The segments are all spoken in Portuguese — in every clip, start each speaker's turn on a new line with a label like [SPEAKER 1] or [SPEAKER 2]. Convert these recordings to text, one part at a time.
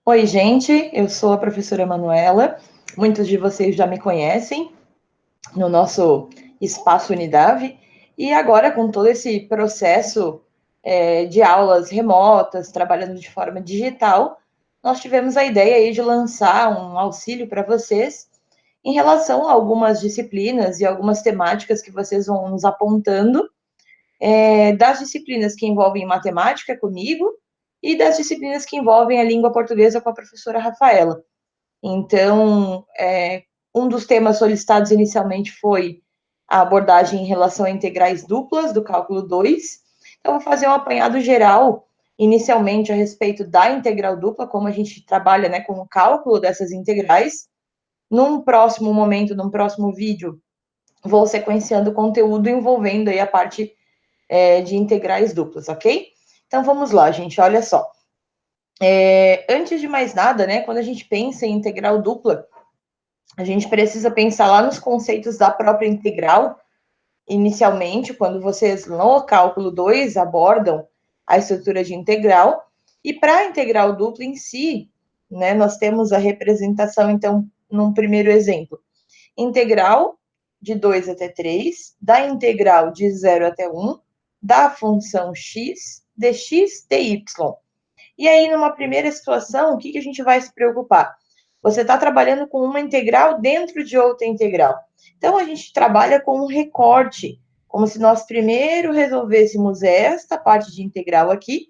[SPEAKER 1] Oi, gente, eu sou a professora Manuela. Muitos de vocês já me conhecem no nosso espaço Unidade. E agora, com todo esse processo de aulas remotas, trabalhando de forma digital, nós tivemos a ideia aí de lançar um auxílio para vocês em relação a algumas disciplinas e algumas temáticas que vocês vão nos apontando, das disciplinas que envolvem matemática comigo e das disciplinas que envolvem a língua portuguesa com a professora Rafaela. Então, um dos temas solicitados inicialmente foi a abordagem em relação a integrais duplas do cálculo 2. Então, eu vou fazer um apanhado geral, inicialmente, a respeito da integral dupla, como a gente trabalha, né, com o cálculo dessas integrais. Num próximo momento, num próximo vídeo, vou sequenciando o conteúdo envolvendo aí a parte de integrais duplas, ok? Então, vamos lá, gente, olha só. Antes de mais nada, né, quando a gente pensa em integral dupla, a gente precisa pensar lá nos conceitos da própria integral, inicialmente, quando vocês no cálculo 2 abordam a estrutura de integral, e para a integral dupla em si, né, nós temos a representação, então, num primeiro exemplo, integral de 2 até 3, da integral de 0 até 1, da função x, dx, dy. E aí, numa primeira situação, o que a gente vai se preocupar? Você está trabalhando com uma integral dentro de outra integral. Então, a gente trabalha com um recorte, como se nós primeiro resolvêssemos esta parte de integral aqui,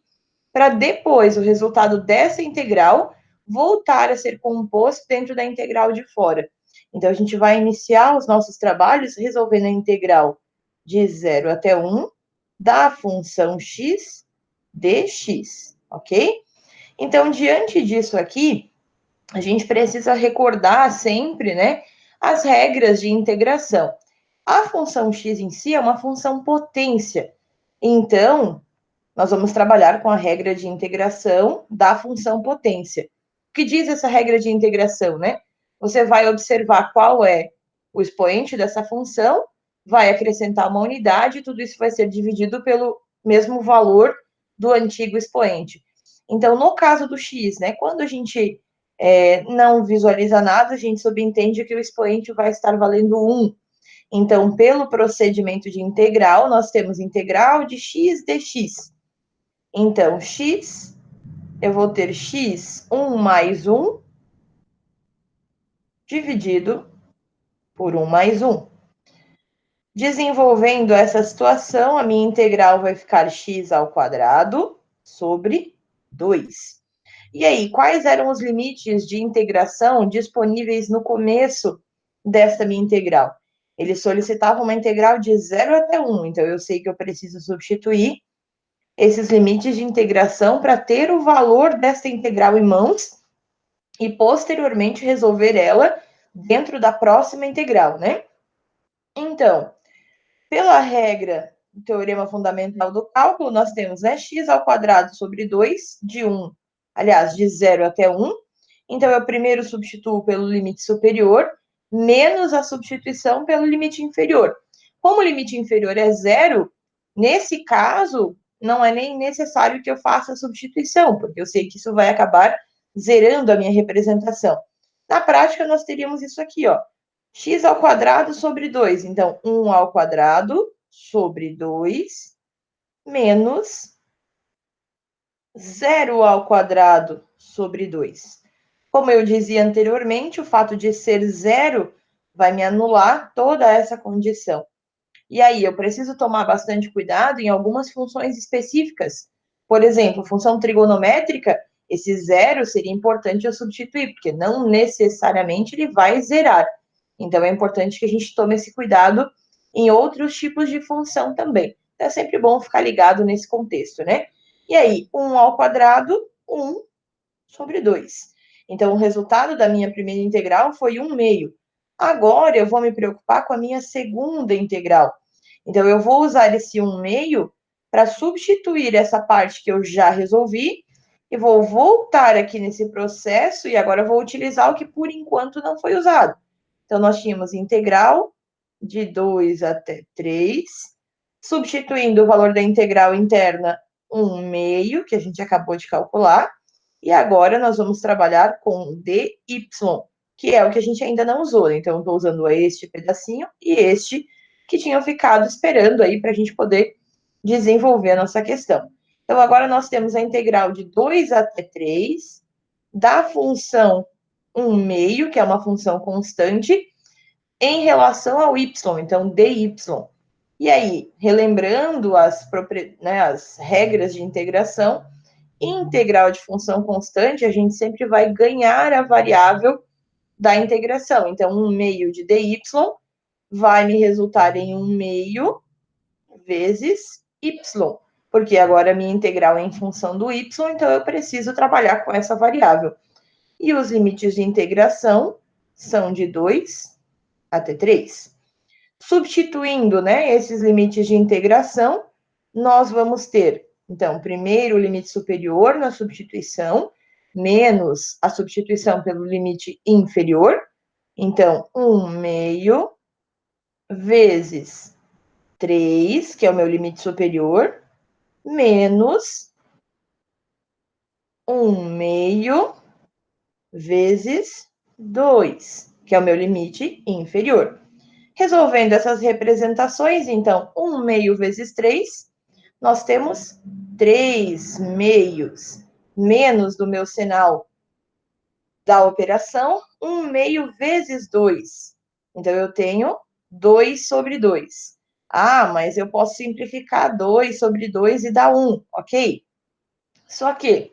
[SPEAKER 1] para depois o resultado dessa integral voltar a ser composto dentro da integral de fora. Então, a gente vai iniciar os nossos trabalhos resolvendo a integral de 0 até 1 da função x dx, ok? Então, diante disso aqui, a gente precisa recordar sempre, né, as regras de integração. A função x em si é uma função potência. Então, nós vamos trabalhar com a regra de integração da função potência. O que diz essa regra de integração, né? Você vai observar qual é o expoente dessa função, vai acrescentar uma unidade, e tudo isso vai ser dividido pelo mesmo valor do antigo expoente. Então, no caso do x, né, quando a gente não visualiza nada, a gente subentende que o expoente vai estar valendo 1. Então, pelo procedimento de integral, nós temos integral de x dx. Então, x, eu vou ter x, 1 mais 1, dividido por 1 mais 1. Desenvolvendo essa situação, a minha integral vai ficar x ao quadrado sobre 2. E aí, quais eram os limites de integração disponíveis no começo desta minha integral? Eles solicitavam uma integral de 0 até 1, então eu sei que eu preciso substituir esses limites de integração para ter o valor dessa integral em mãos e posteriormente resolver ela dentro da próxima integral, né? Então, pela regra do teorema fundamental do cálculo, nós temos, né, x ao quadrado sobre 2, de 0 até 1. Então, eu primeiro substituo pelo limite superior, menos a substituição pelo limite inferior. Como o limite inferior é 0, nesse caso, não é nem necessário que eu faça a substituição, porque eu sei que isso vai acabar zerando a minha representação. Na prática, nós teríamos isso aqui, ó, x ao quadrado sobre 2. Então, 1 ao quadrado sobre 2 menos 0 ao quadrado sobre 2. Como eu dizia anteriormente, o fato de ser zero vai me anular toda essa condição. E aí, eu preciso tomar bastante cuidado em algumas funções específicas. Por exemplo, função trigonométrica, esse zero seria importante eu substituir, porque não necessariamente ele vai zerar. Então, é importante que a gente tome esse cuidado em outros tipos de função também. Então, é sempre bom ficar ligado nesse contexto, né? E aí, 1 ao quadrado, 1 sobre 2. Então, o resultado da minha primeira integral foi 1 meio. Agora, eu vou me preocupar com a minha segunda integral. Então, eu vou usar esse 1 meio para substituir essa parte que eu já resolvi e vou voltar aqui nesse processo e agora eu vou utilizar o que, por enquanto, não foi usado. Então, nós tínhamos integral de 2 até 3, substituindo o valor da integral interna 1 meio, que a gente acabou de calcular, E agora nós vamos trabalhar com dy, que é o que a gente ainda não usou. Então, estou usando este pedacinho e este que tinham ficado esperando aí para a gente poder desenvolver a nossa questão. Então, agora nós temos a integral de 2 até 3 da função 1 meio, que é uma função constante, em relação ao y, então dy. E aí, relembrando as regras de integração, integral de função constante, a gente sempre vai ganhar a variável da integração. Então, 1 meio de dy vai me resultar em 1 meio vezes y, porque agora a minha integral é em função do y, então eu preciso trabalhar com essa variável. E os limites de integração são de 2 até 3. Substituindo, esses limites de integração, nós vamos ter, então, primeiro o limite superior na substituição, menos a substituição pelo limite inferior. Então, 1 meio vezes 3, que é o meu limite superior, menos 1 meio vezes 2, que é o meu limite inferior. Resolvendo essas representações, então, 1 meio vezes 3, nós temos 3 meios, menos do meu sinal da operação, 1 meio vezes 2. Então, eu tenho 2 sobre 2. Ah, mas eu posso simplificar 2 sobre 2 e dar 1, ok? Só que,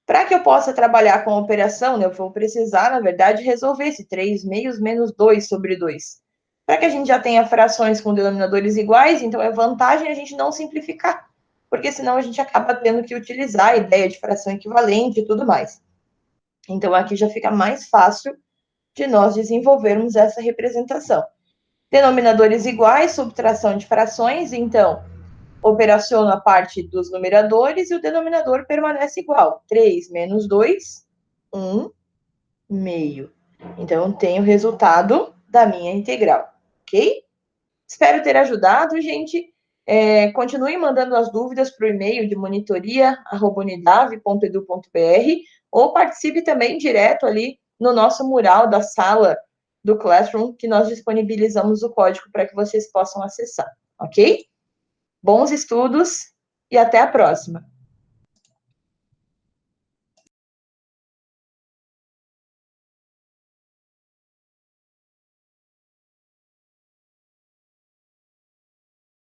[SPEAKER 1] para que eu possa trabalhar com a operação, eu vou precisar, na verdade, resolver esse 3 meios menos 2 sobre 2. Para que a gente já tenha frações com denominadores iguais, então é vantagem a gente não simplificar, porque senão a gente acaba tendo que utilizar a ideia de fração equivalente e tudo mais. Então, aqui já fica mais fácil de nós desenvolvermos essa representação. Denominadores iguais, subtração de frações, então, operaciono a parte dos numeradores e o denominador permanece igual. 3 menos 2, 1 meio. Então, eu tenho o resultado da minha integral, ok? Espero ter ajudado, gente. Continue mandando as dúvidas para o e-mail de monitoria@unidave.edu.br ou participe também direto ali no nosso mural da sala do Classroom, que nós disponibilizamos o código para que vocês possam acessar, ok? Bons estudos e até a próxima!